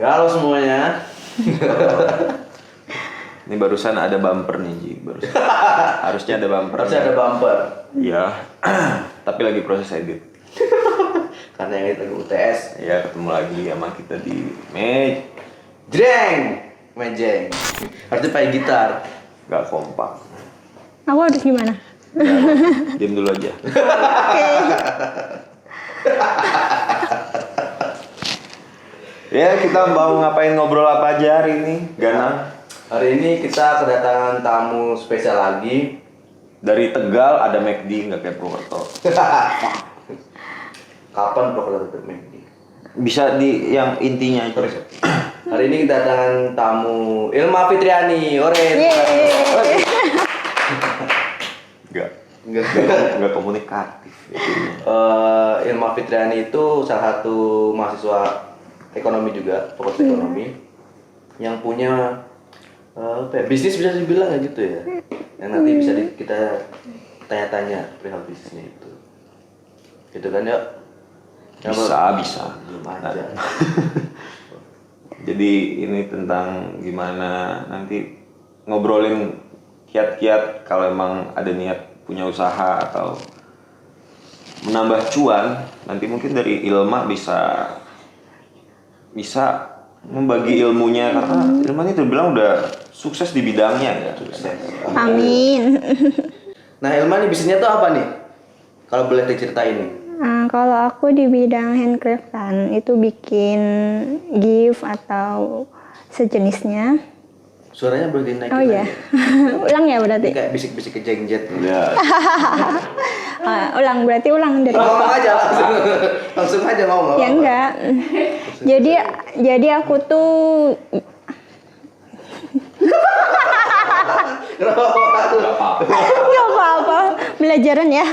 Halo semuanya. Ini barusan ada bumper nih, Ji. Barusan. Harusnya ada bumper. Harusnya ada bumper. Iya. Tapi lagi proses edit. Karena yang itu UTS. Ya, ketemu lagi sama kita di Mejeng. Harusnya pakai gitar. Gak kompak. Aku harus gimana? Diam dulu aja. Oke. Ya, kita mau ngapain, ngobrol apa aja hari ini, Ganang? Hari ini kita kedatangan tamu spesial lagi. Dari Tegal ada McD, nggak kayak Purwokerto. Kapan Purwokerto McD? Bisa di yang intinya aja. Hari ini kedatangan tamu Ilma Fitriani. Yeay. Nggak komunikatif. Ilma Fitriani itu salah satu mahasiswa ekonomi juga, fakultas ekonomi, yang punya bisnis bisa dibilang ya gitu ya, yang nanti bisa kita tanya-tanya perihal bisnisnya itu, gitu kan ya? Bisa. Belum aja. Jadi ini tentang gimana nanti ngobrolin kiat-kiat kalau emang ada niat punya usaha atau menambah cuan, nanti mungkin dari Ilma bisa membagi ilmunya, karena Ilma ini terbilang udah sukses di bidangnya ya. Amin. Nah, Ilma ini bisnisnya tuh apa nih? Kalau boleh diceritain nih. Kalau aku di bidang handcraftan itu bikin gift atau sejenisnya. Suaranya boleh dinaikin. Oh iya. Ulang ya berarti. Ini kayak bisik-bisik kejengjet. Ya. Ulang dari Ngomong aja langsung aja ngomong. ya enggak. Jadi aku tuh nggak apa-apa, belajaran ya.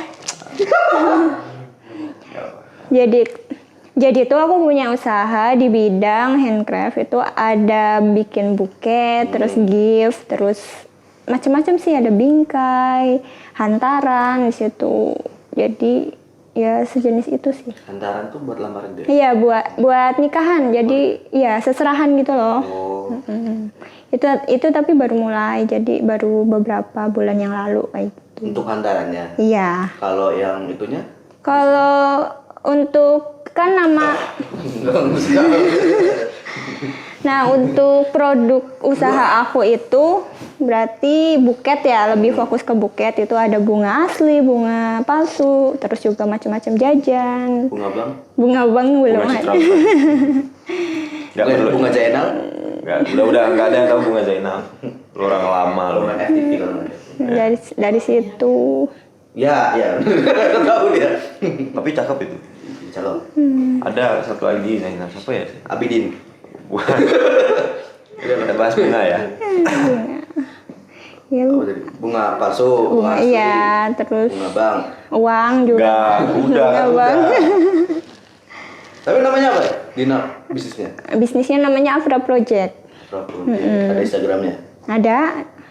Jadi tuh aku punya usaha di bidang handcraft, itu ada bikin buket, terus gift, terus macam-macam sih, ada bingkai, hantaran di situ. Jadi ya sejenis itu sih. Hantaran tuh buat lamaran dia. Iya, buat nikahan. Jadi ya seserahan gitu loh. Oh. Itu tapi baru mulai, jadi baru beberapa bulan yang lalu kayak gitu. Untuk hantarannya. Iya. Kalau yang itunya? Kalau untuk kan nama Nah, untuk produk usaha aku itu berarti buket ya, lebih fokus ke buket. Itu ada bunga asli, bunga palsu, terus juga macam-macam jajan. Bunga bang belum Bunga ada. Nggak perlu. bunga Zainal? Udah nggak ada yang tahu bunga Zainal. Lu orang lama lu. Bunga FTV kalau nggak ada. Dari situ. Ya. Tahu dia. Tapi cakep itu. Cakep. Ada satu lagi Zainal, siapa ya? Abidin. Wah. Kita bahas bunga ya. Ya, Oh, jadi bunga palsu, bunga asli. iya, terus Bunga bang. uang juga. Udah. Tapi namanya apa ya? Dina bisnisnya? Bisnisnya namanya Afra Project. Ada Instagramnya? Ada.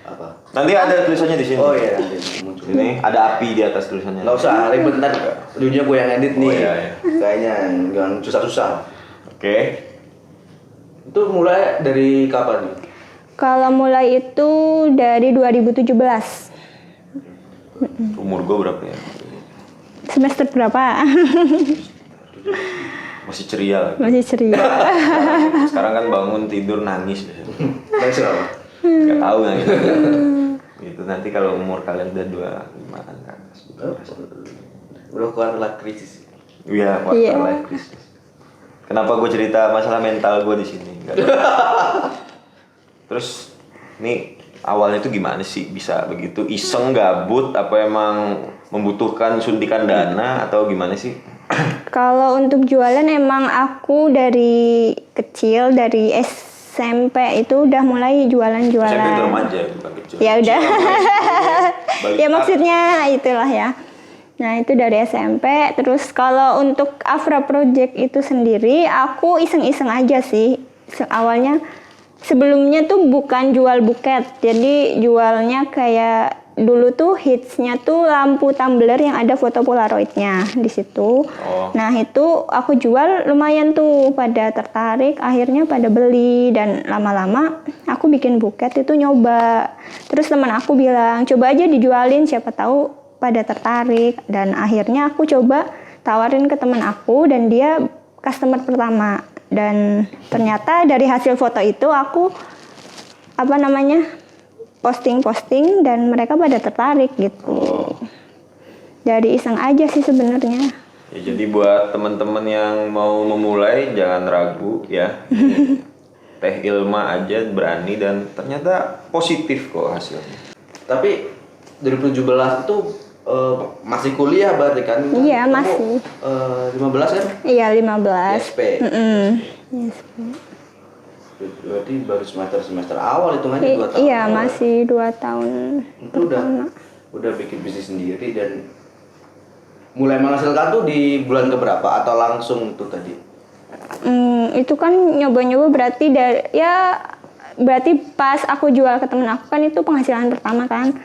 Apa? Nanti ada tulisannya di sini. Oh iya, nanti muncul. Ini ada api di atas tulisannya. Nggak usah ribet, ntar dunia gue yang edit nih. Oh, iya. Kayaknya jangan susah-susah. Oke. Itu mulai dari kapan nih? Kalau mulai itu dari 2017. Umur gue berapa ya? Semester berapa? Masih ceria lagi. Masih ceria. Sekarang kan bangun tidur nangis. Nangis apa? Gak tahu nangis. Gitu nanti kalau umur kalian udah 25 kan. Udah keluar krisis. Iya, quarter life crisis. Kenapa gue cerita masalah mental gue di sini? Terus, nih awalnya tuh gimana sih bisa begitu iseng, gabut, apa emang membutuhkan suntikan dana atau gimana sih? Kalau untuk jualan emang aku dari kecil, dari SMP itu udah mulai jualan-jualan. SMP itu remaja, bukan kecil. Ya udah. Ya Balik maksudnya itulah ya. Nah itu dari SMP. Terus kalau untuk Afra Project itu sendiri, aku iseng-iseng aja sih. Awalnya sebelumnya tuh bukan jual buket, jadi jualnya kayak dulu tuh hitsnya tuh lampu tumbler yang ada foto polaroidnya di situ. Nah itu aku jual lumayan tuh, pada tertarik, akhirnya pada beli, dan lama-lama aku bikin buket itu nyoba. Terus teman aku bilang coba aja dijualin, siapa tahu pada tertarik, dan akhirnya aku coba tawarin ke teman aku dan dia customer pertama. Dan ternyata dari hasil foto itu aku posting dan mereka pada tertarik gitu. Dari iseng aja sih sebenarnya. Ya, jadi buat teman-teman yang mau memulai jangan ragu ya. Teh Ilma aja berani dan ternyata positif kok hasilnya. Tapi 2017 itu masih kuliah berarti kan? Iya, Kamu, masih. 15 kan? Iya 15. ISP. Yes. Berarti baru semester awal hitungannya 2 tahun. Iya, masih 2 tahun. Itu udah bikin bisnis sendiri dan mulai menghasilkan tuh di bulan keberapa atau langsung tuh tadi? Itu kan nyoba-nyoba berarti berarti pas aku jual ke temen aku kan itu penghasilan pertama kan.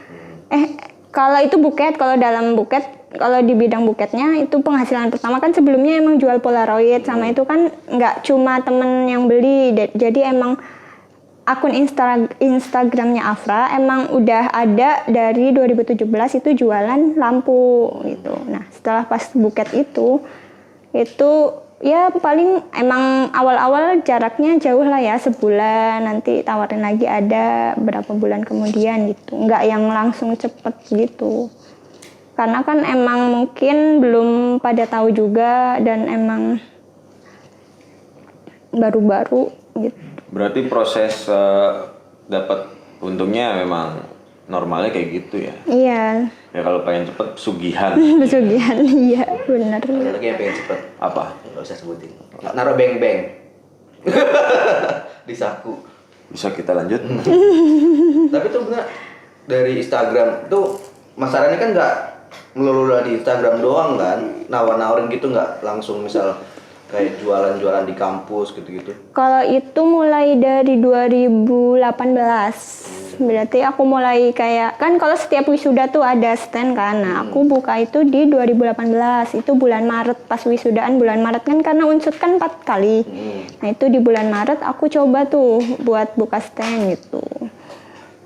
Kalau itu buket, kalau di bidang buketnya itu penghasilan pertama kan, sebelumnya emang jual Polaroid sama itu kan nggak cuma temen yang beli, jadi emang akun Instagramnya Afra emang udah ada dari 2017 itu jualan lampu gitu. Nah setelah pas buket itu ya paling emang awal-awal jaraknya jauh lah ya, sebulan, nanti tawarin lagi ada berapa bulan kemudian gitu, nggak yang langsung cepet gitu. Karena kan emang mungkin belum pada tahu juga dan emang baru-baru gitu. Berarti proses dapat untungnya memang normalnya kayak gitu ya? Iya. Ya kalau pengen cepet pesugihan. Pesugihan, iya benar. Ada lagi yang pengen cepet. Apa? Nggak usah sebutin. Naruh beng-beng di saku. Bisa kita lanjut? Tapi tuh bener dari Instagram tuh Mas Arani kan nggak melulu di Instagram doang kan, nawar-nawarin gitu nggak langsung misal kayak jualan-jualan di kampus gitu-gitu? Kalau itu mulai dari 2018. Berarti aku mulai kayak, kan kalau setiap wisuda tuh ada stand kan. Nah, aku buka itu di 2018. Itu bulan Maret, pas wisudaan bulan Maret kan, karena unsut kan 4 kali. Nah, itu di bulan Maret aku coba tuh buat buka stand gitu.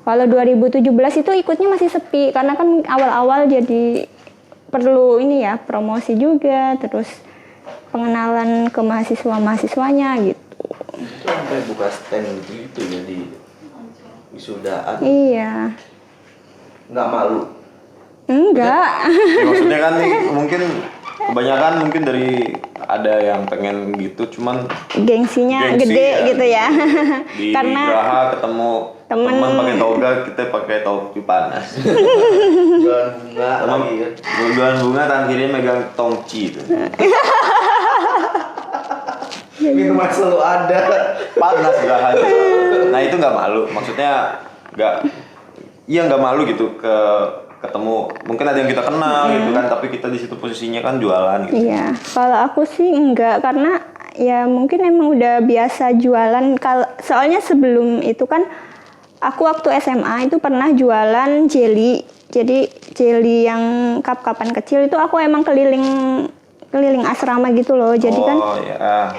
Kalau 2017 itu ikutnya masih sepi karena kan awal-awal jadi perlu ini ya, promosi juga, terus pengenalan ke mahasiswa-mahasiswanya gitu. Itu sampai buka stand gitu ya di wisudaan. Iya. Nggak malu? Enggak. Ya, maksudnya kan mungkin kebanyakan mungkin dari ada yang pengen gitu, cuman Gengsinya gengsi gede ya. gitu ya. Di Karena Graha ketemu teman pakai toga, kita pakai topi panas. Jualan bunga lagi ya. Jualan bunga, tangan kiri megang tongci itu. Minuman selalu ada. Panas Graha. Nah itu nggak malu, maksudnya nggak malu gitu ketemu, mungkin ada yang kita kenal gitu kan, tapi kita di situ posisinya kan jualan gitu. iya, kalau aku sih enggak, karena ya mungkin emang udah biasa jualan. Soalnya sebelum itu kan aku waktu SMA itu pernah jualan jelly. Jadi jelly yang cup-cupan kecil itu aku emang keliling asrama gitu loh. Jadi kan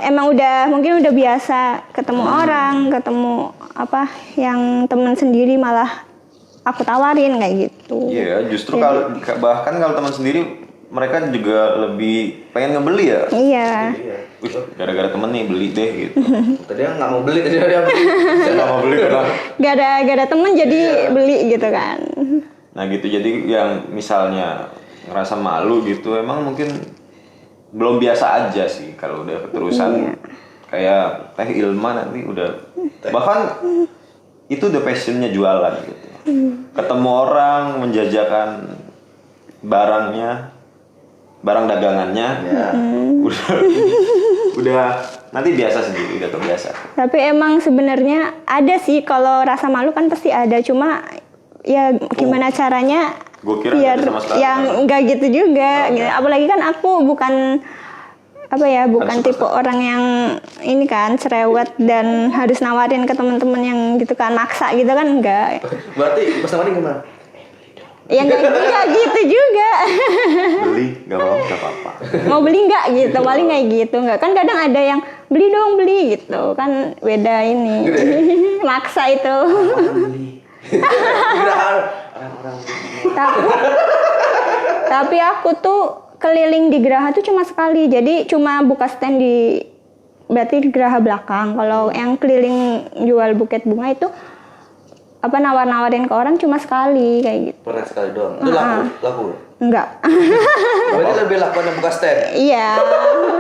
emang mungkin udah biasa ketemu orang, ketemu yang teman sendiri malah aku tawarin kayak gitu. Iya, justru bahkan kalau teman sendiri mereka juga lebih pengen ngebeli ya. Iya. Wih, gara-gara temen nih beli deh gitu. Tadi nggak mau beli, tadi dia beli. Nggak mau beli karena Gara-gara temen jadi beli gitu kan. nah gitu, jadi yang misalnya ngerasa malu gitu, emang mungkin belum biasa aja sih kalau udah keterusan. Kayak Teh Ilma nanti udah bahkan itu udah passionnya jualan gitu. Ketemu orang, menjajakan barang dagangannya, udah nanti biasa sendiri, udah terbiasa. Tapi emang sebenarnya ada sih, kalau rasa malu kan pasti ada, cuma ya gimana caranya Gua kira biar nggak ada sama sekali. yang enggak gitu juga. Gitu. Apalagi kan aku bukan tipe orang yang ini kan cerewet dan harus nawarin ke teman-teman yang gitu kan, maksa gitu kan, enggak. Berarti Mas Namani gimana? Ya nggak gitu juga. Beli nggak apa-apa. Mau beli nggak gitu, paling kayak gitu nggak kan kadang ada yang beli dong beli gitu kan beda ini maksa itu. Orang-orang tapi, tapi aku tuh keliling di Geraha tuh cuma sekali, jadi cuma buka stand di berarti di Geraha belakang. Kalau yang keliling jual buket bunga itu apa nawar-nawarin ke orang cuma sekali kayak gitu. pernah sekali doang. Itu laku. Enggak. Berarti lebih lakukan yang buka stand. Iya.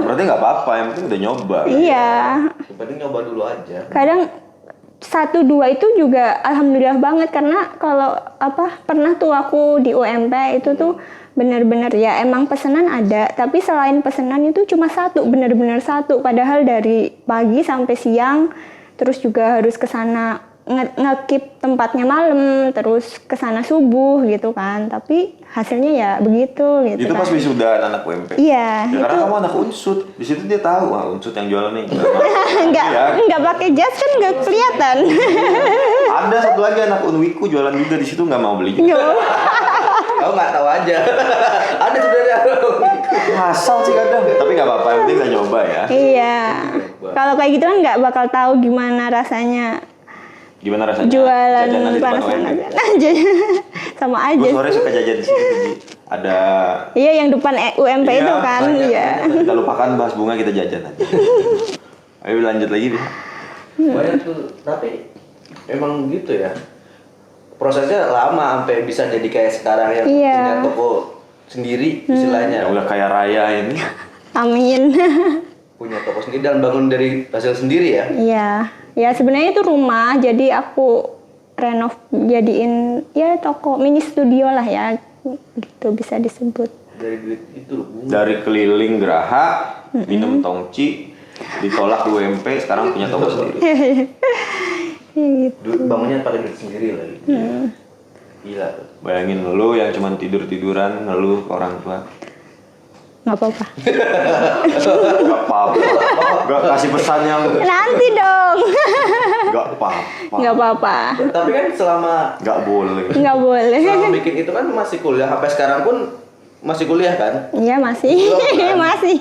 Berarti nggak apa-apa, yang penting udah nyoba. Iya. Yang penting nyoba dulu aja. Kadang 1-2 itu juga alhamdulillah banget karena kalau apa pernah tuh aku di UMP itu tuh bener-bener ya emang pesanan ada tapi selain pesanan itu cuma satu bener-bener satu padahal dari pagi sampai siang terus juga harus ke sana ngekip tempatnya malam terus ke sana subuh gitu kan tapi hasilnya ya begitu gitu Itu kan. pas wisuda anak UMP. Iya. Ya, karena kamu anak unsut, di situ dia tahu unsut yang jualan nih. Enggak pakai jas kan enggak kelihatan. Ada satu lagi anak Unwiku jualan juga di situ nggak mau beli. Kamu nggak tahu aja. Ada sebenarnya. Asal sih kadang, tapi nggak apa-apa, yang penting udah nyoba ya. Iya. Kalau kayak gitu kan nggak bakal tahu gimana rasanya Gimana rasanya? jualan jajanan di depan panas UMP? sama Gue aja. sore suka jajan di situ, Ji. Ada. Iya yang depan UMP Iya, itu kan, banyak. iya. Kita lupakan bahas bunga, kita jajan aja. Ayo lanjut lagi deh. Banyak tuh, tapi emang gitu ya. Prosesnya lama sampai bisa jadi kayak sekarang yang Iya. punya toko sendiri istilahnya. Ya udah kayak raya ini. Amin. Punya toko sendiri dan bangun dari hasil sendiri ya. Iya. Ya sebenarnya itu rumah, jadi aku renov jadiin ya toko mini studio lah ya, gitu bisa disebut. Dari duit itu Bu. Dari keliling Geraha, minum tongci, ditolak UMP, sekarang punya toko sendiri. Gitu. Duit bangunnya pakai duit sendiri lagi. Gila tuh. Bayangin lu yang cuma tidur-tiduran ngeluh ke orang tua. Nggak apa-apa. Gak apa-apa. Gak kasih pesan yang Nanti dong. gak apa-apa. Nggak apa-apa. Tapi kan selama Gak boleh. Nggak boleh. bikin itu kan masih kuliah sampai sekarang pun masih kuliah kan? Iya masih. Belum, kan? Masih.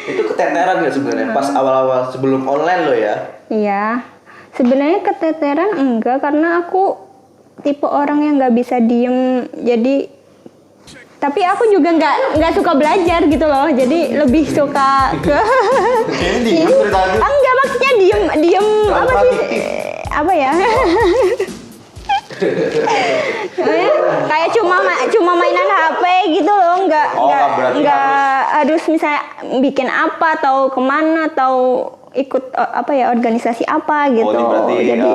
Itu keteteran nggak sebenarnya pas awal-awal sebelum online lo ya? Iya. Sebenarnya keteteran enggak karena aku tipe orang yang nggak bisa diem. Jadi tapi aku juga nggak suka belajar gitu loh. Jadi lebih suka ke Ini diem dari tadi. enggak maksudnya diem apa sih? Apa ya? Kayak cuma mainan HP gitu loh, nggak berarti harus misalnya bikin apa atau kemana atau ikut apa ya organisasi apa gitu. Oh ini berarti Jadi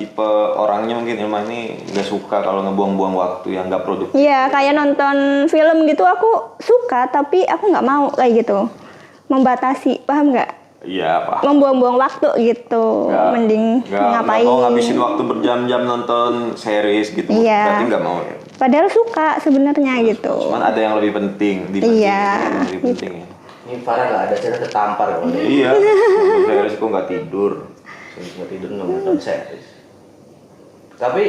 tipe orangnya mungkin Ilma ini nggak suka kalau ngebuang-buang waktu yang nggak produktif. iya kayak nonton film gitu aku suka tapi aku nggak mau kayak gitu membatasi paham nggak? Iya apa? Membuang-buang waktu gitu, mending ngapain? Nggak mau ngabisin waktu berjam-jam nonton series gitu. Iya. Berarti nggak mau ya. Padahal suka sebenarnya gitu. Cuman ada yang lebih penting dibanding Iya. yang lebih penting ya. Ini Farah nggak ada cara ketampar kalau dia. Iya. Nonton series kok nggak tidur. Nggak tidur nggak nonton series. Tapi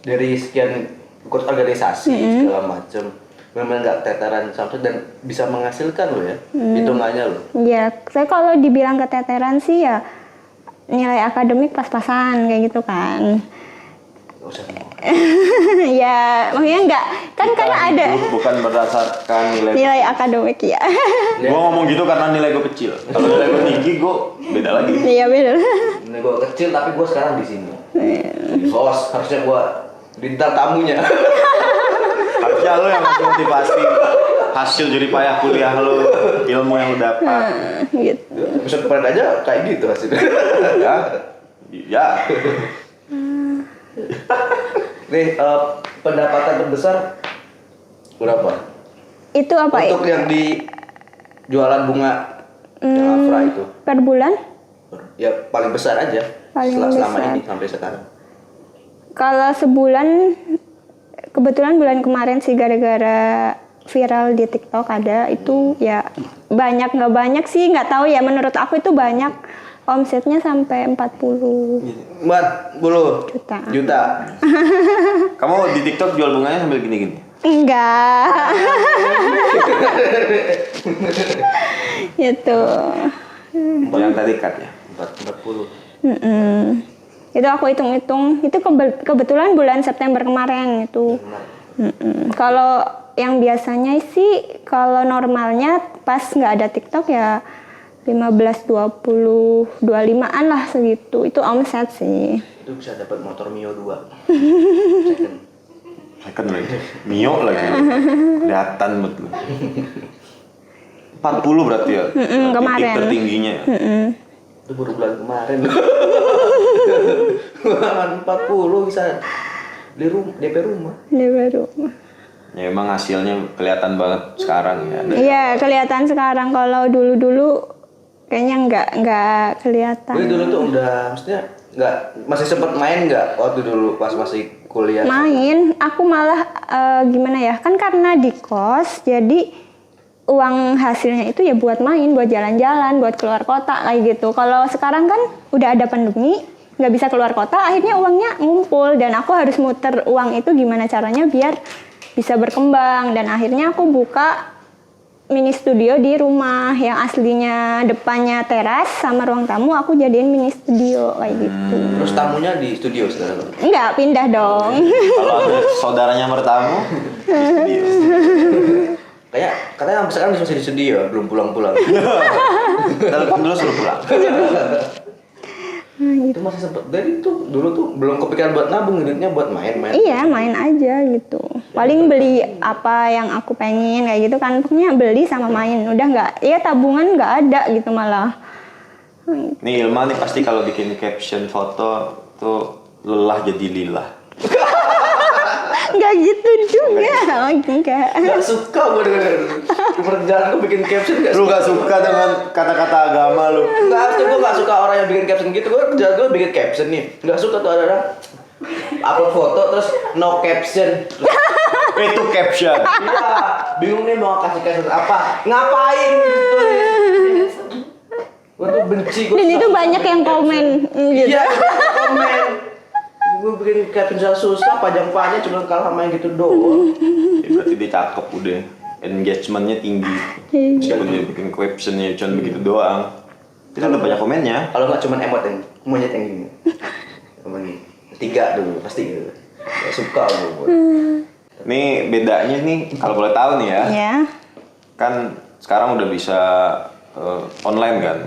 dari sekian ikut organisasi segala macem, benar-benar nggak keteteran sampai dan bisa menghasilkan lo ya, hitungannya lo. Ya, saya kalau dibilang keteteran sih ya nilai akademik pas-pasan kayak gitu kan. Gak usah ngomong. Ya, maksudnya enggak kan ada Bukan berdasarkan nilai akademik ya. Gue ngomong gitu karena nilai gue kecil. Kalau nilai gue tinggi, gue beda lagi. Iya benar. Ini gue kecil tapi gue sekarang di sini. Di sos harusnya gue di tamunya. Harusnya lo yang ngasih motivasi hasil jerih payah kuliah lo, ilmu yang lo dapat. Gitu. Episode kemarin aja kayak gitu hasilnya. Ya, ya. Nih pendapatan terbesar berapa? Itu apa ya? Untuk yang di jualan bunga yang Afra itu. Per bulan? Ya paling besar aja. Paling selama besar. ini sampai sekarang. Kalau sebulan kebetulan bulan kemarin sih gara-gara viral di TikTok ada itu ya banyak nggak banyak sih nggak tahu ya menurut aku itu banyak omsetnya sampai 40 40 juta. Kamu di TikTok jual bunganya sambil gini-gini? Enggak. Itu. Yang tadi cut ya? 40. Itu aku hitung-hitung, itu kebetulan bulan September kemarin itu. Kalau yang biasanya sih, kalau normalnya pas nggak ada TikTok ya 15, 20, 25-an lah segitu. Itu omset sih. Itu bisa dapat motor Mio 2. Second lagi. Mio lagi. Kelihatan betul. 40 berarti ya? Kemarin. Titik tertingginya. Itu baru bulan kemarin. Bulan 40 bisa DP rumah. Ini baru. Ya emang hasilnya kelihatan banget sekarang ya. Iya, kelihatan sekarang. Kalau dulu-dulu kayaknya nggak kelihatan. Gue dulu tuh udah, maksudnya masih sempet main nggak waktu dulu pas masih kuliah? Main, aku malah gimana ya? Kan karena di kos, jadi uang hasilnya itu ya buat main, buat jalan-jalan, buat keluar kota kayak gitu. Kalau sekarang kan udah ada pandemi, nggak bisa keluar kota, akhirnya uangnya ngumpul dan aku harus muter uang itu gimana caranya biar bisa berkembang. Dan akhirnya aku buka mini studio di rumah yang aslinya depannya teras sama ruang tamu, aku jadiin mini studio kayak gitu. Terus tamunya di studio sekarang? Enggak, pindah dong. Kalau ada saudaranya bertamu, di studio. Kayak katanya sekarang masih di studio, belum pulang-pulang. Telepon dulu suruh pulang. Itu masih sempet, dari itu dulu tuh belum kepikiran buat nabung, duitnya buat main-main. Iya, main aja gitu. Paling beli apa yang aku pengen kayak gitu kan. Pokoknya beli sama main. Udah nggak, ya tabungan nggak ada gitu malah. Nih Ilma nih pasti kalau bikin caption foto tuh lelah jadi lillah. Nggak gitu juga. Oh, enggak. Gak suka gue dengan pekerjaan gue bikin caption. Lu gak suka dengan kata-kata agama lu? Nggak, gue gak suka orang yang bikin caption gitu. Gue kerjaan gue bikin caption nih. Gak suka tuh ada orang upload foto terus no caption. Itu caption. Iya, bingung nih mau kasih caption apa? Ngapain gitu? Gue tuh benci. Dan itu banyak yang komen gitu. Iya, komen. Gue bikin caption susah, panjang-panjang cuma kalah sama yang gitu doang. Ya, berarti dia cakep udah. Engagementnya tinggi. Meskipun dia bikin captionnya cuma begitu doang. Itu udah banyak komennya. Kalau nggak cuma emot yang monyet yang gini. Emang gini. 3 dulu pasti gitu. Gak suka gue. Nih bedanya nih kalau boleh tahu nih ya. Ya. Kan sekarang udah bisa online kan.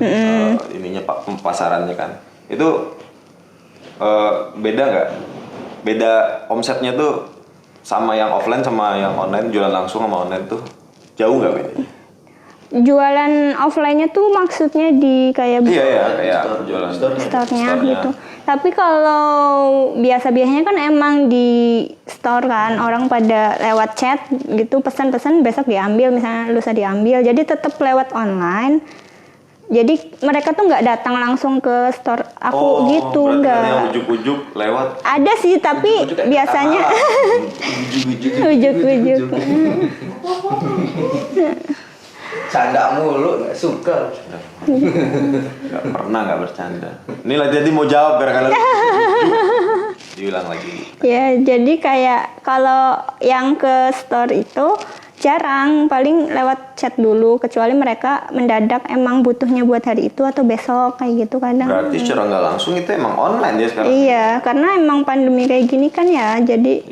Ininya pemasarannya kan. Itu beda nggak? Beda omsetnya tuh sama yang offline sama yang online, jualan langsung sama online tuh jauh nggak bedanya? Jualan offline-nya tuh maksudnya di kayak Iya kayak jualan store-nya gitu. Tapi kalau biasanya kan emang di store kan orang pada lewat chat gitu, pesan-pesan besok diambil, misalnya lusa diambil. Jadi tetap lewat online. Jadi mereka tuh nggak datang langsung ke store aku gitu, nggak. Yang ujuk-ujuk lewat. Ada sih tapi biasanya ujuk-ujuk. Canda mulu, nggak suka. Nggak pernah nggak bercanda. Ini lah jadi mau jawab biar kalian diulang lagi. Ya jadi kayak kalau yang ke store itu jarang, paling lewat chat dulu, kecuali mereka mendadak emang butuhnya buat hari itu atau besok kayak gitu kadang. Berarti secara nggak langsung itu emang online ya sekarang? Iya, karena emang pandemi kayak gini kan ya, jadi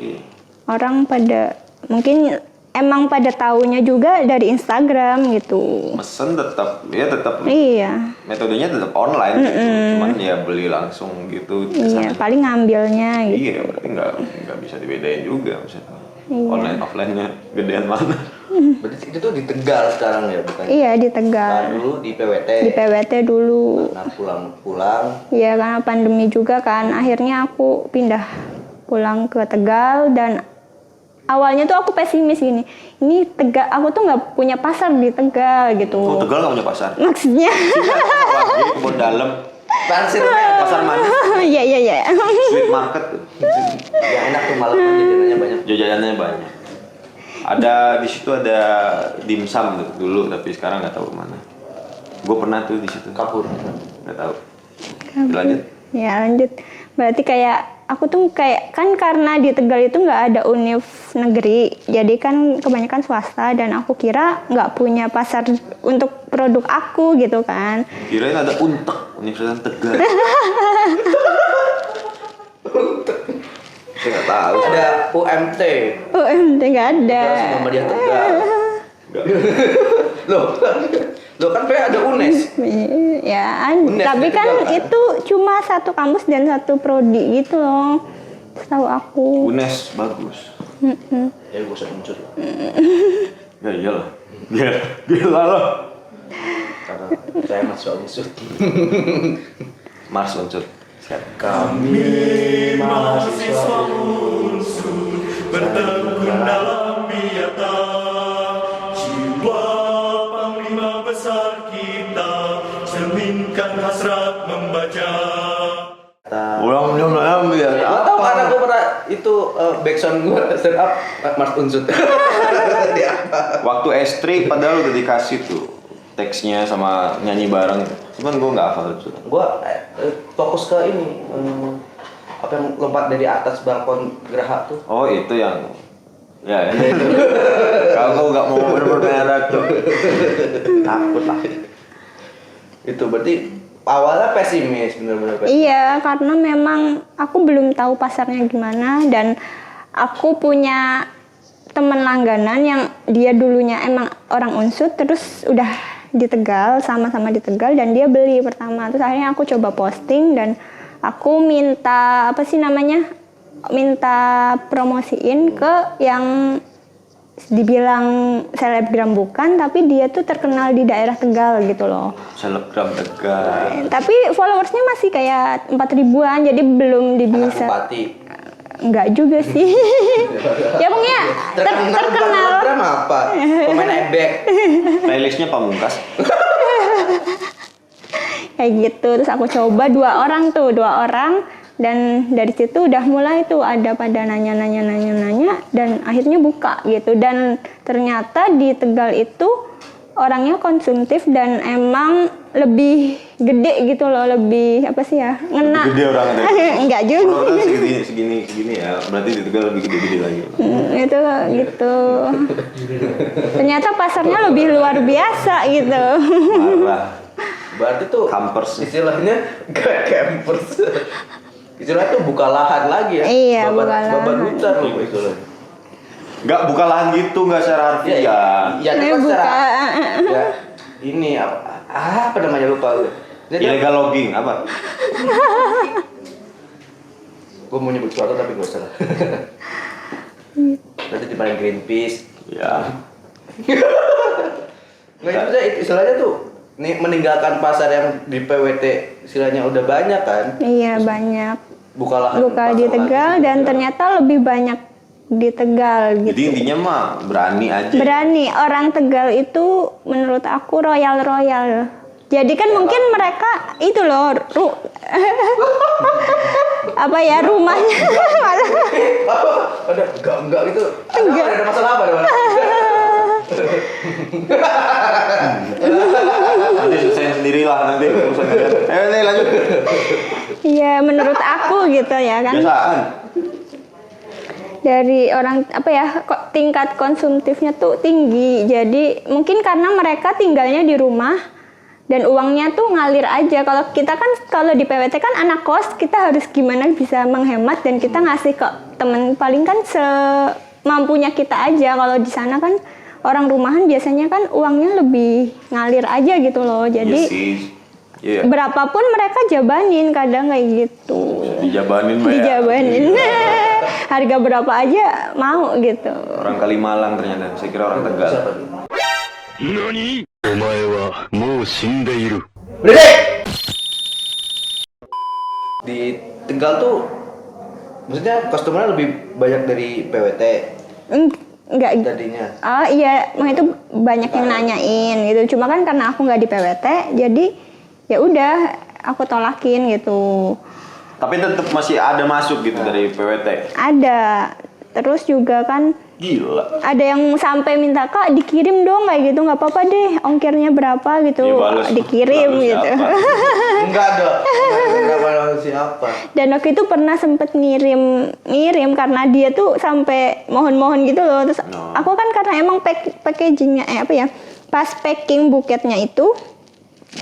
orang pada mungkin emang pada taunya juga dari Instagram gitu. Mesen tetap Iya. metodenya tetap online gitu. Cuman ya beli langsung gitu. Iya, paling ngambilnya gitu. Iya, berarti nggak bisa dibedain juga maksudnya. Iya. Online offline-nya gedean mana? Berarti itu tuh di Tegal sekarang ya, bukan? Iya, di Tegal. Dulu di PWT. Di PWT dulu. Nah pulang-pulang. Iya, karena pandemi juga kan. Akhirnya aku pindah pulang ke Tegal dan awalnya tuh aku pesimis gini. Ini Tegal, aku tuh nggak punya pasar di Tegal gitu. Oh, Tegal nggak punya pasar? Maksudnya? Lagi kebun dalam. Pasar manis. Iya. Sweet market tuh. Yang enak tuh malam jajanannya banyak. Jajanannya banyak. Ada di situ ada dimsum tuh dulu, tapi sekarang nggak tahu kemana. Gue pernah tuh di situ. Kabur. Nggak tahu. Lanjut. Ya lanjut. Berarti kayak aku tuh kayak kan karena di Tegal itu nggak ada univ negeri, jadi kan kebanyakan swasta dan aku kira nggak punya pasar untuk produk aku gitu kan. Kirain ada Untek, Universitas Tegal. Saya nggak tahu. Ada UMT. UMT nggak ada. Terus Muhammadiyah Tegal. Loh kan kayak ada UNES. Ya, UNES tapi di kan Tegal, kan? itu cuma satu kampus dan satu prodi gitu loh. Tahu aku. UNES bagus. Ya gue usah unsur. Ya iyalah. Gila loh. Karena saya masuk unsur. Mars Unsur. Kami mahasiswa bertekun dalam biata jiwa panglima besar kita, cerminkan hasrat membaca. Ulang ya. Gak tau karena gue pernah itu backsound gue stand up Mas Unsur. Di apa? Waktu S3 padahal udah dikasih tuh teksnya sama nyanyi bareng. Cuman gue nggak hafal itu. Gue fokus ke ini apa yang lompat dari atas balkon Geraha tuh. Oh itu yang ya itu. Kalau nggak mau bermerah tuh takut lah. Itu berarti awalnya pesimis, benar-benar pesimis. Iya, karena memang aku belum tahu pasarnya gimana dan aku punya teman langganan yang dia dulunya emang orang Unsur terus udah di Tegal, sama-sama di Tegal dan dia beli pertama. Terus akhirnya aku coba posting dan aku minta apa sih namanya? Minta promosiin ke yang dibilang selebgram bukan, tapi dia tuh terkenal di daerah Tegal gitu loh. Selebgram Tegal. Tapi followersnya masih kayak 4.000-an, jadi belum Anak bisa. bupati. Enggak juga sih. Ya pokoknya terkenal. Drama apa? Pemain ebek. Playlistnya Pamungkas. Kayak gitu. Terus aku coba 2 orang dan dari situ udah mulai tuh ada pada nanya dan akhirnya buka gitu. Dan ternyata di Tegal itu orangnya konsumtif dan emang lebih gede gitu loh, lebih apa sih ya, ngena. Lebih gede orangnya. Enggak juga. Orang segini ya. Berarti di Tegal lebih gede-gede lagi. Itu gitu. Ternyata pasarnya lebih luar biasa gitu. Marah. Berarti tuh Campers. istilahnya gak campers. Istilahnya tuh buka lahan lagi ya. Iya, buka Babat lahan. hutan loh istilahnya. Nggak buka lahan gitu, nggak secara harfiah. Ya, itu kan Buka. secara ya, ini apa namanya lupa gue. Illegal logging apa? Gue mau nyebut suatu tapi gue salah. Nanti dipaling Greenpeace. Ya. Nggak itu istilahnya tuh meninggalkan pasar yang di PWT istilahnya udah banyak kan. Iya, banyak. Buka lahan. Buka di pasar Tegal lagi dan juga. ternyata lebih banyak di Tegal gitu. Jadi intinya mah berani aja. Berani, orang Tegal itu menurut aku royal. Jadi kan mungkin mereka itu loh apa ya rumahnya malah Ada enggak gitu. Ada masalah apa ada? Nanti selesai sendirilah nanti urusannya. Nih lanjut. Iya, menurut aku gitu ya kan. Biasaan. Dari orang apa ya kok tingkat konsumtifnya tuh tinggi, jadi mungkin karena mereka tinggalnya di rumah dan uangnya tuh ngalir aja. Kalau kita kan kalau di PWT kan anak kos, kita harus gimana bisa menghemat dan kita ngasih ke temen paling kan semampunya kita aja. Kalau di sana kan orang rumahan biasanya kan uangnya lebih ngalir aja gitu loh, jadi Iya sih. Iya. berapapun mereka jabanin kadang kayak gitu. Dijabanin mah ya. Dijabanin. Harga berapa aja mau gitu. Orang Kalimalang ternyata. Saya kira orang Tegal. Siapa tuh? 何？お前はもう死んでいる。 Berisik! Di Tegal tuh maksudnya customer lebih banyak dari PWT Enggak. tadinya. Oh iya, emang itu banyak yang nanyain gitu. Cuma kan karena aku nggak di PWT, jadi ya udah aku tolakin gitu. Tapi tetap masih ada masuk gitu dari PWT. Ada, Terus juga kan Gila. ada yang sampai minta, Kak dikirim dong kayak gitu, nggak apa-apa deh, ongkirnya berapa gitu, Dia bales, dikirim lalu gitu. siapa? Enggak dong. Enggak malu siapa. Dan waktu itu pernah sempet ngirim karena dia tuh sampai mohon-mohon gitu loh. Terus No. aku kan karena emang packagingnya apa ya, pas packing buketnya itu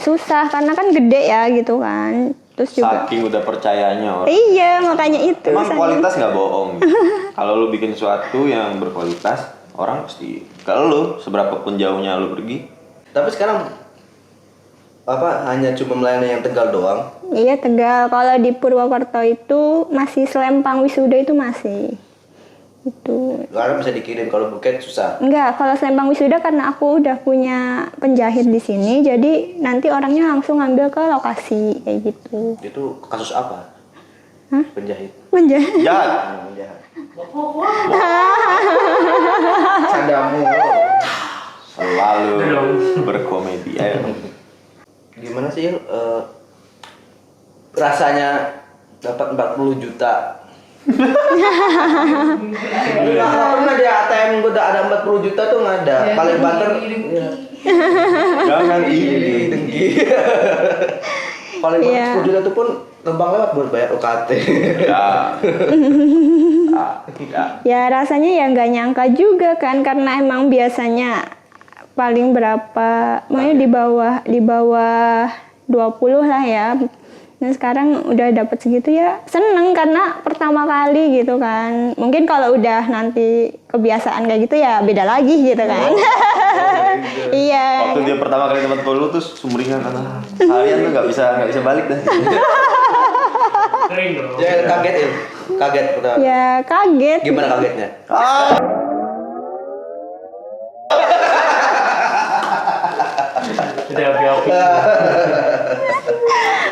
susah karena kan gede ya gitu kan. Terus juga Saking udah percayanya orang. iya makanya itu. Emang saya- kualitas nggak bohong. Kalau lu bikin sesuatu yang berkualitas, orang pasti ke lu seberapa pun jauhnya lu pergi. Tapi sekarang apa hanya cuma melayani yang Tegal doang? Iya Tegal. Kalau di Purwokerto itu masih selempang wisuda itu masih. Itu. Karena bisa dikirim, kalau buket susah. Enggak, kalau selempang wisuda karena aku udah punya penjahit di sini, jadi nanti orangnya langsung ngambil ke lokasi kayak gitu. Itu kasus apa? Hah? Penjahit. Penjahit. Jahat. Penjahat. Candamu. Selalu berkomedi. Ayo. Gimana sih rasanya dapat 40 juta? Nggak pernah di ATM gue udah ada 40 juta tuh nggak ada. Paling banter. Iya. Jangan iri. Dengki. Paling banter Iya. 10 juta tuh pun terbang lewat buat bayar UKT. Ya. Ya. Ya rasanya ya nggak nyangka juga kan, karena emang biasanya paling berapa, makanya di bawah 20 lah ya. Nah sekarang udah dapat segitu ya seneng karena pertama kali gitu kan. Mungkin kalau udah nanti kebiasaan kayak gitu ya beda lagi gitu kan. Iya. Waktu dia pertama kali dapat lu terus sumringah kata kalian tuh nggak bisa balik dah. Sering dong. Jangan kaget ya. Kaget pertama. Ya kaget. Gimana kagetnya? Udah api-api.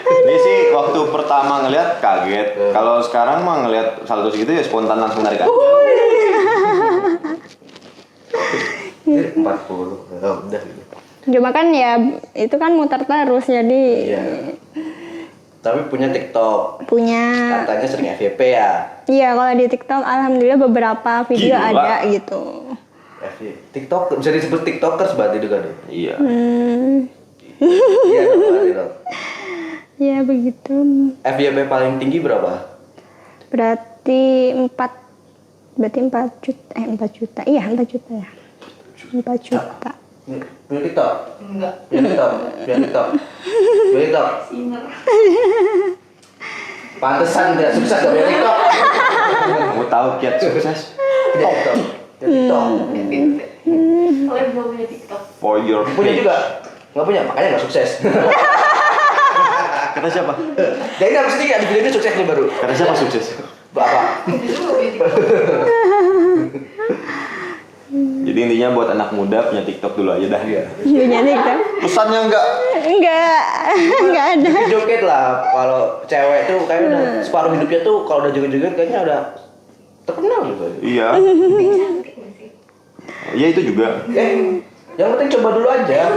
Ini sih waktu pertama ngeliat kaget. Kalau sekarang mah ngeliat saldo segitu ya spontan langsung narik aja. 40. Oh, udah. Cuma kan ya itu kan muter terus jadi Iya. Tapi punya TikTok. punya. Katanya sering FYP ya. Iya kalau di TikTok alhamdulillah beberapa video Gila. ada gitu. FYP. TikTok bisa disebut TikTokers berarti juga dong. Iya. Iya dong, berarti dong. Ya begitu. FYP paling tinggi berapa? Berarti 4 juta. 4 juta. Iya 4 juta ya. 4 juta. Punya TikTok? Enggak. Punya TikTok? Punya TikTok? Punya TikTok? Pantesan tidak sukses gak punya TikTok. Kamu tahu kiat sukses Punya TikTok. Punya TikTok. Oleh belum punya TikTok. for your Punya page. juga? Nggak punya, makanya nggak sukses. Kata siapa? Jadi nggak mesti ada video ini sukses nih baru. Kata siapa sukses? Apa? Justru nggak punya TikTok. Jadi intinya buat anak muda punya TikTok dulu aja dah. Iya. Punya TikTok. Pesannya enggak. Enggak ada. Joget lah. Kalau cewek tuh kayaknya udah separuh hidupnya tuh kalau udah joget-joget kayaknya udah terkenal gitu. Iya. Iya itu juga. Yang penting coba dulu aja.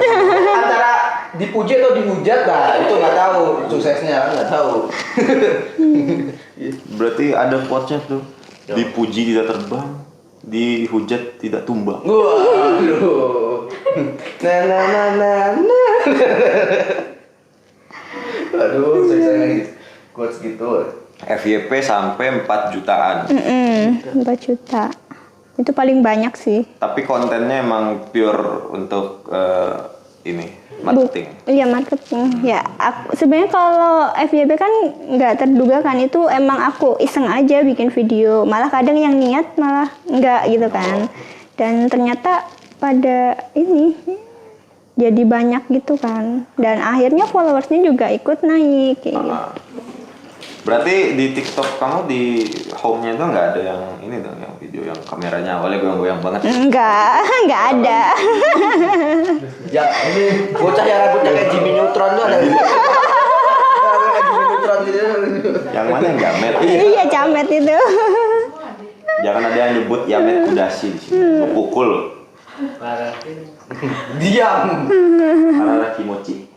Antara dipuji atau dihujat lah, itu nggak tahu suksesnya, nggak tahu. Berarti ada quotes-nya tuh. Dipuji tidak terbang, dihujat tidak tumbang. Waduh. Nah. Aduh, saya gitu. Quotes gitu. FYP sampai 4 jutaan. 4 juta. Itu paling banyak sih. Tapi kontennya emang pure untuk ini marketing. Iya marketing. Ya, aku sebenarnya kalau FYP kan nggak terduga kan, itu emang aku iseng aja bikin video. Malah kadang yang niat malah nggak gitu kan. Dan ternyata pada ini jadi banyak gitu kan. Dan akhirnya followersnya juga ikut naik kayak gitu. Berarti di TikTok kamu di home-nya itu nggak ada yang ini dong, yang video yang kameranya awalnya goyang-goyang banget. Nggak ada. Ya, ini bocah yang rambutnya kayak Jimmy Neutron tuh ada. Kayak Jimmy Neutron gitu. Yang mana yang Yamet? Iya camet itu. Jangan ada yang nyebut Yamet Kudasi di sini. Mau pukul. Parah. Diam. Karena kimochi.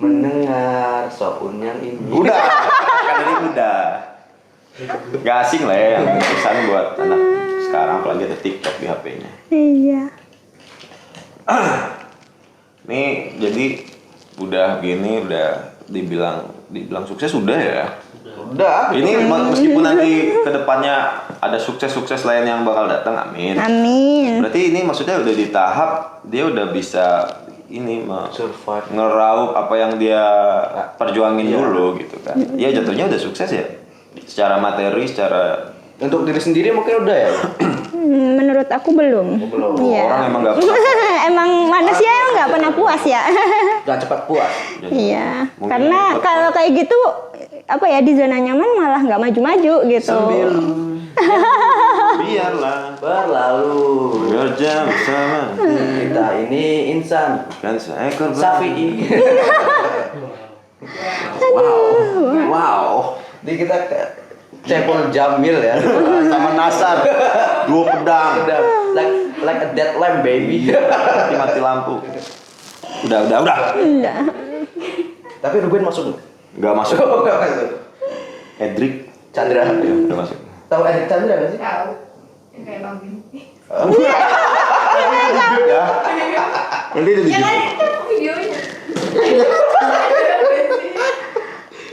Mendengar soun yang ini. Udah. Kan tadi udah. Gak asing lah ya yang pesan buat anak sekarang, apalagi ada TikTok di HP-nya. Iya. Nih jadi udah gini, udah dibilang sukses sudah ya. Udah. Ini meskipun nanti kedepannya ada sukses-sukses lain yang bakal datang, amin. Amin. Berarti ini maksudnya udah di tahap dia udah bisa ini Survive. ngeraup apa yang dia perjuangin Iya. dulu gitu kan. Ya jatuhnya udah sukses ya. Secara materi, secara Untuk diri sendiri mungkin udah ya. Menurut aku belum. Belum. Iya. orang emang gak pernah. Emang manusia emang nggak pernah puas ya. Udah cepat puas. Iya. Mungkin Karena cepat kalau kayak gitu apa ya, di zona nyaman malah nggak maju-maju gitu. Biarlah Berlalu. bekerja bersama Kita ini insan. kan seekor Safi. Wow. Jadi kita Cepol Jamil ya. sama Nasar, dua pedang, Udah like a dead lamb baby. mati lampu. Udah. Iya. Tapi Ruben masuk nggak? Nggak masuk. Nggak masuk. Edric Chandra. ya, udah masuk. Tahu Edik Chandra nggak sih? Tahu. Yang kayak Bang Bin. Ya. Nanti ada di Ya kan itu videonya.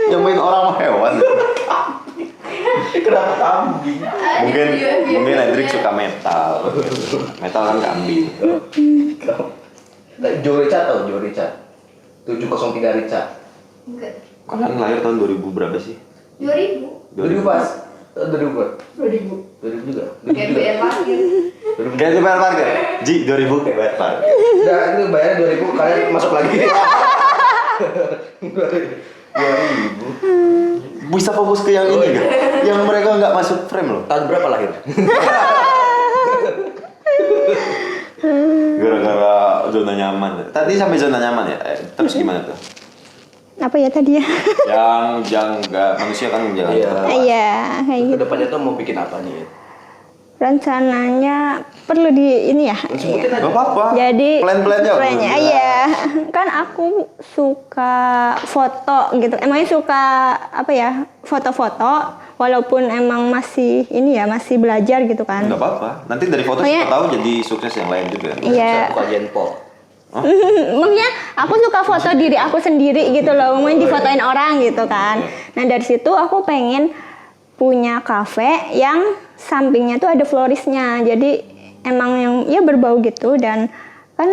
yang main orang sama hewan. Kenapa kambing? Mungkin Edric suka metal. Metal kan kambing. Joe Richard tahu Joe Richard? 703 Richard. Enggak. Kalian lahir tahun 2000 berapa sih? 2000. 2000 pas. 2000 pas. 2000. 2000 juga. Kayak BR Parkir. Kayak di bayar parkir. Ji 2000 kayak bayar parkir. Udah itu bayarnya 2000 kalian masuk lagi. 2000. Bisa fokus ke yang ini kan? Yang mereka nggak masuk frame loh. Tahun berapa lahir? Gara-gara zona nyaman. Tadi sampai zona nyaman ya. Terus gimana tuh? Apa ya tadi ya? Yang nggak manusia kan jalan. Iya. Iya, kayak gitu. Kedepannya tuh mau bikin apa nih? Rencananya perlu di ini ya. Sebutin aja. Gak apa-apa. Jadi plan-plannya. plannya, iya. Kan aku suka foto gitu. Emangnya suka apa ya? Foto-foto. Walaupun emang masih ini ya, masih belajar gitu kan. Nggak apa-apa. Nanti dari foto Pokoknya- siapa tahu jadi sukses yang lain juga. Iya. Bisa buka Genpo. Maksudnya aku suka foto diri aku sendiri gitu loh, main difotoin orang gitu kan. Nah dari situ aku pengen punya kafe yang sampingnya tuh ada florisnya. Jadi emang yang ya berbau gitu, dan kan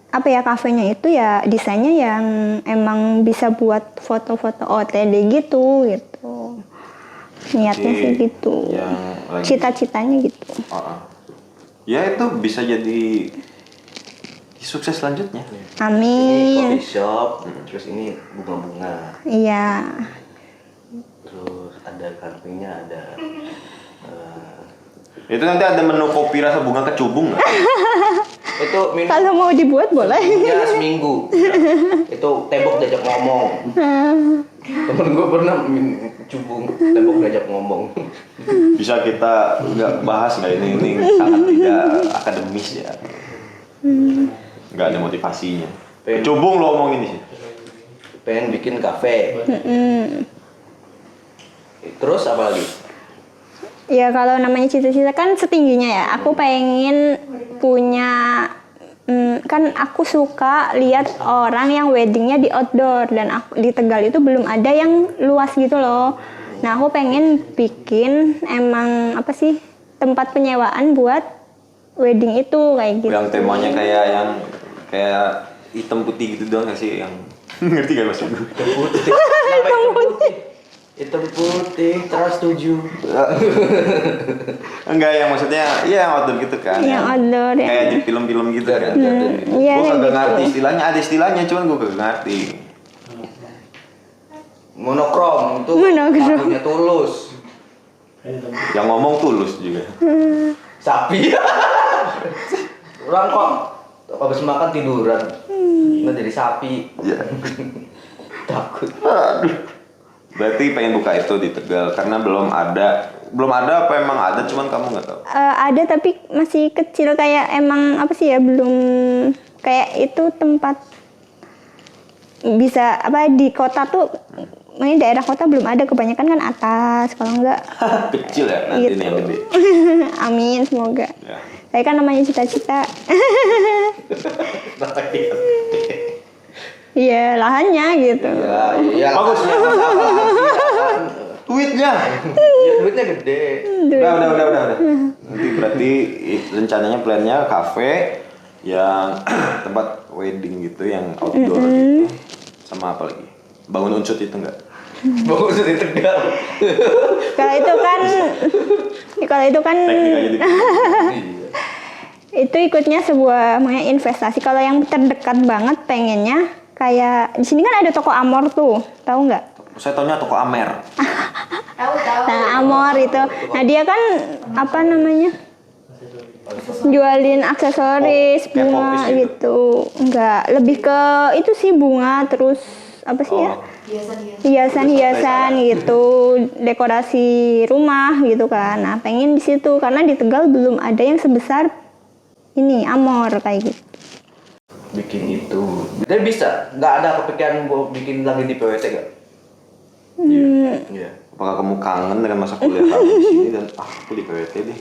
apa ya, kafenya itu ya desainnya yang emang bisa buat foto-foto OTD gitu. Niatnya sih gitu. Yang lagi- Cita-citanya gitu. Ya itu bisa jadi sukses selanjutnya. Ini Amin. coffee shop, terus ini bunga-bunga, Iya. terus ada sampingnya ada Itu nanti ada menu kopi rasa bunga kecubung nggak? itu minum Kalau mau dibuat boleh. ya seminggu. Itu tembok diajak ngomong. Temen gue pernah cubung tembok diajak ngomong. Bisa kita nggak bahas nggak ini sangat tidak akademis ya. Nggak ada motivasinya. Kecubung lo omongin sih. Pengen bikin kafe. Terus apa lagi? Ya kalau namanya cita-cita kan setingginya ya. Aku pengen punya kan aku suka lihat orang yang weddingnya di outdoor, dan aku di Tegal itu belum ada yang luas gitu loh. Nah aku pengen bikin emang apa sih, tempat penyewaan buat wedding itu kayak gitu. Yang temanya kayak hitam putih gitu doang nggak sih yang ngerti gak maksud gue? Hitam putih, terus 7. Enggak, yang maksudnya ya yang outdoor gitu kan. Yang outdoor, ya. Kayak di film-film gitu kan. Iya Gue kagak gitu. ngerti istilahnya, ada istilahnya cuman gue kagak ngerti. Monokrom itu Monokrom. lagunya Tulus. Yang ngomong tulus juga. Sapi. Orang kok habis makan tiduran. Nggak jadi sapi. Ya. Takut. Berarti pengen buka itu di Tegal karena belum ada apa emang ada cuman kamu nggak tahu. Ada tapi masih kecil, kayak emang apa sih ya, belum kayak itu tempat bisa apa di kota tuh ini daerah kota belum ada, kebanyakan kan atas, kalau enggak Kecil ya nanti ini yang gede. amin semoga. Ya. Saya kan namanya cita-cita. Iya, lahannya gitu. Ya, Bagus. Duitnya. Ya, duitnya gede. Udah. Nanti berarti rencananya plannya kafe yang tempat wedding gitu, yang outdoor gitu. Sama apa lagi? Bangun unsut itu enggak? Bagus di Tegal. Kalau itu kan Teknik aja dikit. itu ikutnya sebuah makanya investasi. Kalau yang terdekat banget pengennya kayak di sini kan ada toko Amor tuh, tahu nggak? Saya taunya toko Amer. Tahu. Nah, Amor itu. Nah, dia kan apa namanya? Jualin aksesoris, Kayak bunga popis gitu. gitu. Enggak, lebih ke itu sih bunga terus apa sih ya? Hiasan-hiasan gitu, dekorasi rumah gitu kan. Nah, pengen di situ karena di Tegal belum ada yang sebesar ini Amor kayak gitu. Bikin itu. Tapi bisa. Nggak ada kepikiran gua bikin lagi di PWT nggak? Iya. Apakah kamu kangen dengan masa kuliah kamu di sini dan aku di PWT deh?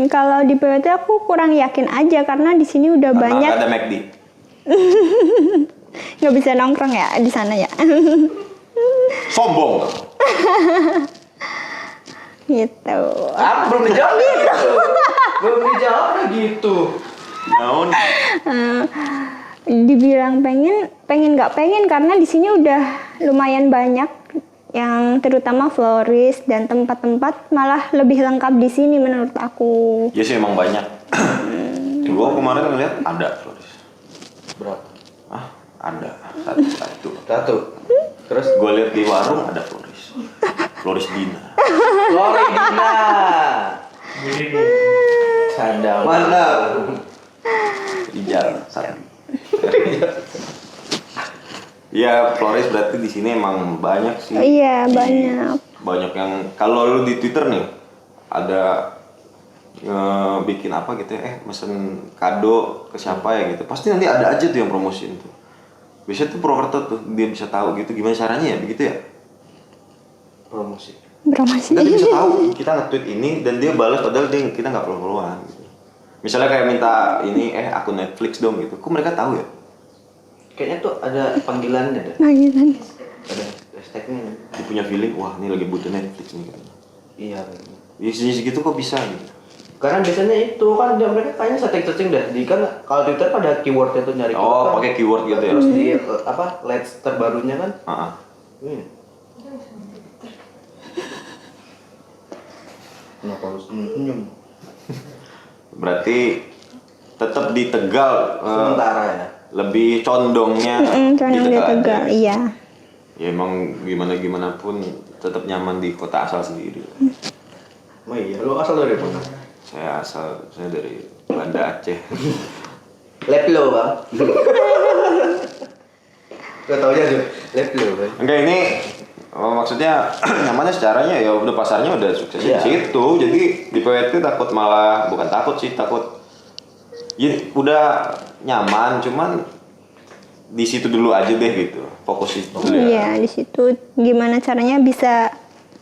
Kalau di PWT aku kurang yakin aja karena di sini udah Karena banyak nggak ada McD. nggak bisa nongkrong ya di sana ya. Sombong. Gitu. Belum dijawab gitu. Belum dijawab udah gitu. Naon? Dibilang pengen nggak pengen karena di sini udah lumayan banyak yang terutama florist dan tempat-tempat malah lebih lengkap di sini menurut aku. Ya sih emang banyak. Gua kemarin ngeliat ada floris. Berapa? Ada satu. Satu. Terus Gue lihat di warung ada floris. Floris Dina. Floridina. Canda. Mana? Di jalan satu. Ya floris berarti di sini emang banyak sih. Iya, banyak. Banyak yang kalau lu di Twitter nih ada bikin apa gitu ya, mesen kado ke siapa ya gitu. Pasti nanti ada aja tuh yang promosiin tuh. Biasanya tuh Purwokerto tuh dia bisa tahu gitu gimana caranya ya begitu ya. Promosi. Kita bisa tahu kita nge-tweet ini dan dia balas padahal kita nggak follow-followan gitu. Misalnya kayak minta ini akun Netflix dong gitu. Kok mereka tahu ya? Kayaknya tuh ada panggilannya deh. Panggilan. Ada hashtagnya. Dia punya feeling wah ini lagi butuh Netflix nih kan. Iya. Ya segitu kok bisa gitu. Karena biasanya itu kan mereka kayaknya setting deh. Di kan kalau Twitter pada keywordnya tuh nyari keyword Oh, kan. pakai keyword gitu ya. Terus di lights terbarunya kan. Heeh. Kenapa harus senyum? Berarti tetap di Tegal Sementara ya. lebih condongnya Condong di Tegal, aja. iya. Ya emang gimana pun tetap nyaman di kota asal sendiri. Oh iya, lu asal dari mana? Saya dari Banda Aceh. Leplo, Bang. Gak tau aja tuh. Leplo, Bang. Enggak ini maksudnya nyamannya secaranya ya udah pasarnya udah sukses di Iya. situ. Jadi di PWT takut malah bukan takut sih, takut ya udah nyaman cuman di situ dulu aja deh gitu. Fokus itu dulu ya. Iya, di situ gimana caranya bisa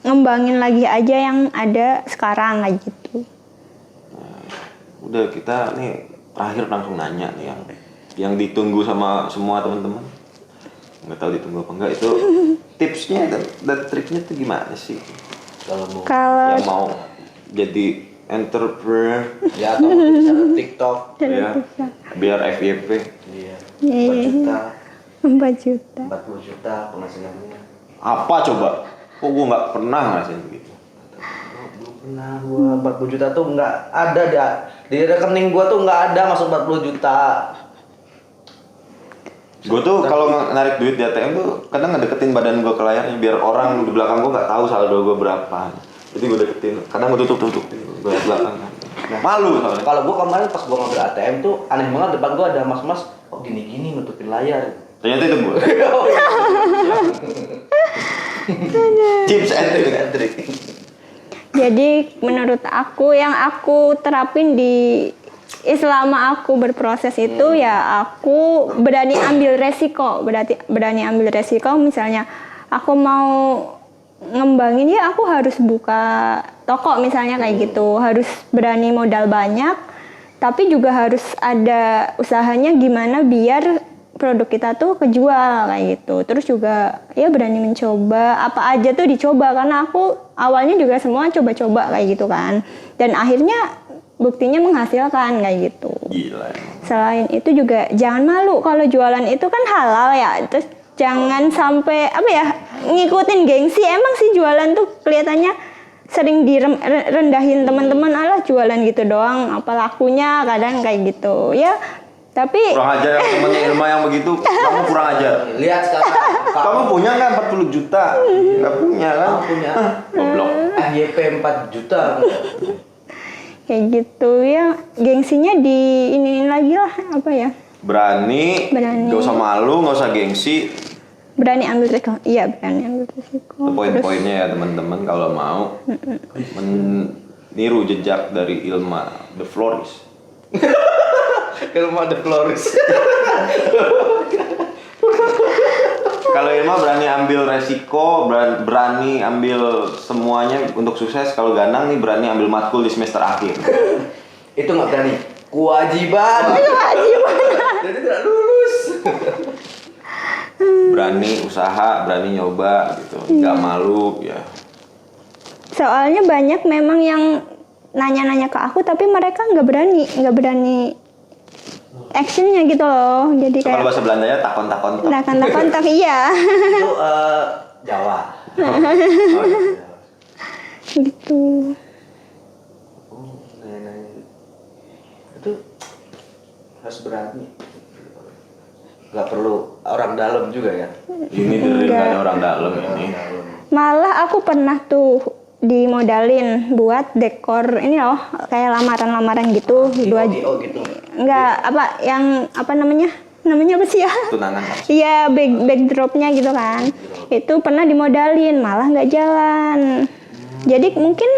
ngembangin lagi aja yang ada sekarang kayak gitu. Udah kita nih terakhir langsung nanya nih yang ditunggu sama semua teman-teman. Nggak tahu ditunggu apa enggak itu tipsnya dan triknya tuh gimana sih Kalau yang mau jadi entrepreneur Ya, atau bisa TikTok. ya biar FYP. Iya. 4 Iya. juta, 4 juta. 40 juta penghasilannya. Apa coba? Kok gua nggak pernah ngerasain begitu. Belum pernah gua 40 juta tuh nggak ada di rekening gua tuh nggak ada masuk 40 juta. Gue tuh kalau narik duit di ATM tuh kadang ngedeketin badan gue ke layarnya biar orang di belakang gue nggak tahu saldo gue berapa. Jadi gue deketin. Kadang gue tutup gue liat belakang. Malu soalnya. Kalau gua kemarin pas gua ngambil ATM tuh aneh banget depan gua ada mas-mas kok gini-gini nutupin layar. Ternyata itu gue. Tips and trick. Jadi menurut aku yang aku terapin di selama aku berproses itu ya aku berani ambil resiko, berani ambil resiko misalnya aku mau ngembangin ya aku harus buka toko misalnya kayak gitu, harus berani modal banyak, tapi juga harus ada usahanya gimana biar produk kita tuh kejual kayak gitu. Terus juga ya berani mencoba apa aja tuh dicoba, karena aku awalnya juga semua coba-coba kayak gitu kan, dan akhirnya buktinya menghasilkan kayak gitu. Gila. Selain itu juga jangan malu, kalau jualan itu kan halal ya. Terus jangan sampai apa ya, ngikutin gengsi. Emang sih jualan tuh kelihatannya sering direndahin teman-teman, alah jualan gitu doang, apa lakunya, kadang kayak gitu. Ya, tapi Kurang ajar yang temennya Ilma yang begitu, kamu kurang ajar. Lihat sekarang. Kamu punya nggak 40 juta? Nggak punya kan? Kamu punya Goblok. FYP 4 juta. kayak gitu ya, gengsinya di iniin lagi lah, apa ya? Berani. Nggak usah malu, nggak usah gengsi. Berani ambil resiko. Iya, berani ambil resiko. Itu poin-poinnya ya teman-teman kalau mau meniru jejak dari Ilma The Florist. Ilma The Florist. Kalau Ilma berani ambil resiko, berani ambil semuanya untuk sukses. Kalau Ganang nih berani ambil matkul di semester akhir. Itu nggak berani. Kewajiban. Jadi tidak lulus. Berani usaha, berani nyoba gitu, nggak malu ya. Soalnya banyak memang yang nanya-nanya ke aku, tapi mereka nggak berani actionnya gitu loh. Jadi So, kalau kayak bahasa Belandanya takon-takon. kontak iya Itu Jawa. Oh, iya. gitu. Oh, nanya-nanya. Itu harus berani. Gak perlu orang dalam juga ya. Ini dari nggak ada orang dalam ini. Malah aku pernah tuh dimodalin buat dekor ini loh, kayak lamaran-lamaran gitu. Oh gitu. Enggak, apa yang apa namanya apa sih ya? Tunangan. Iya, backdropnya gitu kan. Itu pernah dimodalin, malah nggak jalan. Jadi mungkin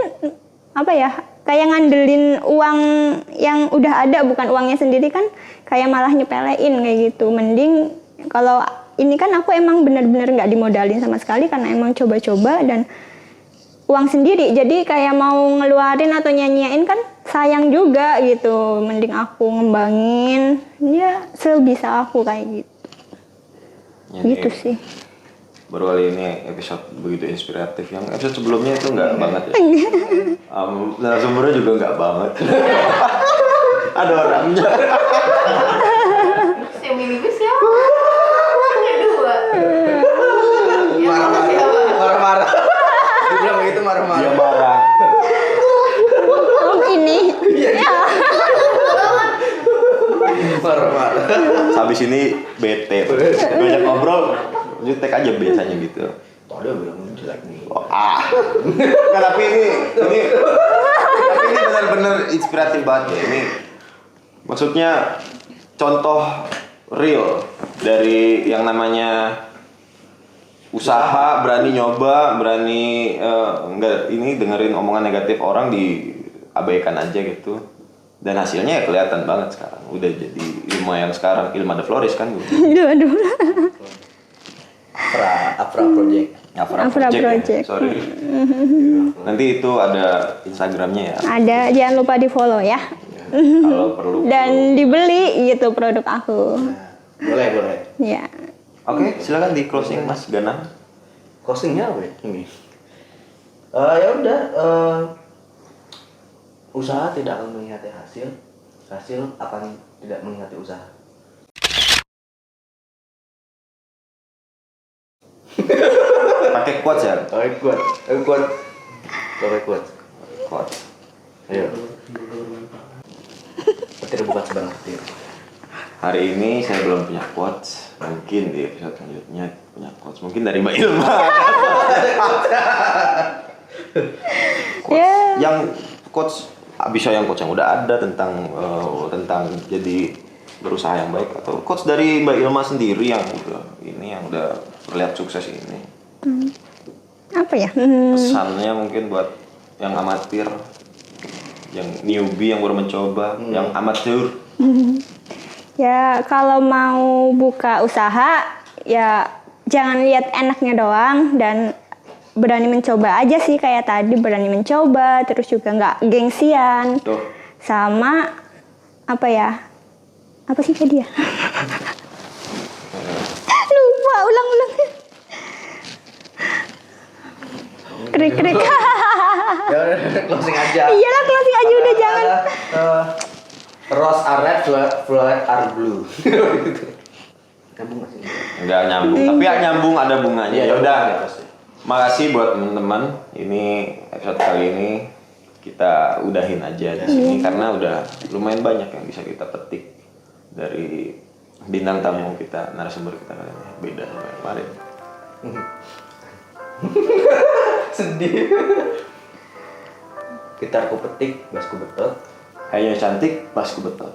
apa ya, kayak ngandelin uang yang udah ada, bukan uangnya sendiri kan, kayak malah nyepelein kayak gitu. Mending kalau ini kan aku emang bener-bener nggak dimodalin sama sekali, karena emang coba-coba dan uang sendiri. Jadi kayak mau ngeluarin atau nyanyiin kan sayang juga gitu. Mending aku ngembangin ya sebisa aku kayak gitu. Gitu sih. Baru kali ini episode begitu inspiratif. Yang episode sebelumnya itu nggak banget ya. Narasumbernya juga nggak banget. Ada orangnya. Yang mimpi siapa? Kedua. Marah-marah. Dibilang begitu marah-marah. Dia marah. Ini ya. Marah-marah. Habis ini bete. Banyak ngobrol. Jutek aja biasanya gitu. Tadi bilang jelek nih. Oh, Nggak, tapi ini benar-benar inspiratif banget ya. Ini maksudnya contoh real dari yang namanya usaha, berani nyoba, berani enggak ini dengerin omongan negatif orang diabaikan aja gitu. Dan hasilnya ya kelihatan banget sekarang. Udah jadi Ilma yang sekarang, Ilma The Florist kan. Aduh. Afra Project. Afra Project. Project. Ya? Sorry. Nanti itu ada Instagramnya ya. Ada, jangan lupa di follow ya. Kalau perlu. Dan dibeli gitu produk aku. Boleh. Ya. Oke, silakan di closing Mas Ganang. Closingnya apa ya? Ini. Ya udah. Usaha tidak akan mengkhianati hasil. Hasil akan tidak mengkhianati usaha. Pakai quotes ya? Kuat. Quotes. Ayo. Petir bukan sebarang petir. Hari ini saya belum punya quotes. Mungkin di episode selanjutnya punya quotes. Mungkin dari Mbak Ilma. Quotes. Yang quotes bisa yang quotes yang udah ada tentang jadi berusaha yang baik, atau quotes dari Mbak Ilma sendiri yang udah terlihat sukses ini. Apa ya? Pesannya mungkin buat yang amatir, yang newbie yang baru mencoba, yang amatir. Ya kalau mau buka usaha ya jangan lihat enaknya doang dan berani mencoba aja sih, kayak tadi berani mencoba, terus juga nggak gengsian. Tuh. Sama apa ya? Apa sih tadi ya? Lupa, ulang. Krik. Ya udah, closing aja. Iyalah, closing aja udah, jangan. Rose are red, flower are blue. Nyambung nggak sih? Nggak nyambung, tapi ya nyambung, ada bunganya. Iya, Ya udah. ada bunganya pasti. Makasih buat teman-teman. Ini episode kali ini kita udahin aja di sini karena udah lumayan banyak yang bisa kita petik dari bintang tamu kita, narasumber kita kali ini. Beda sama yang kemarin. Sedih. Gitarku petik, bassku betot. Hanya cantik, basku betul.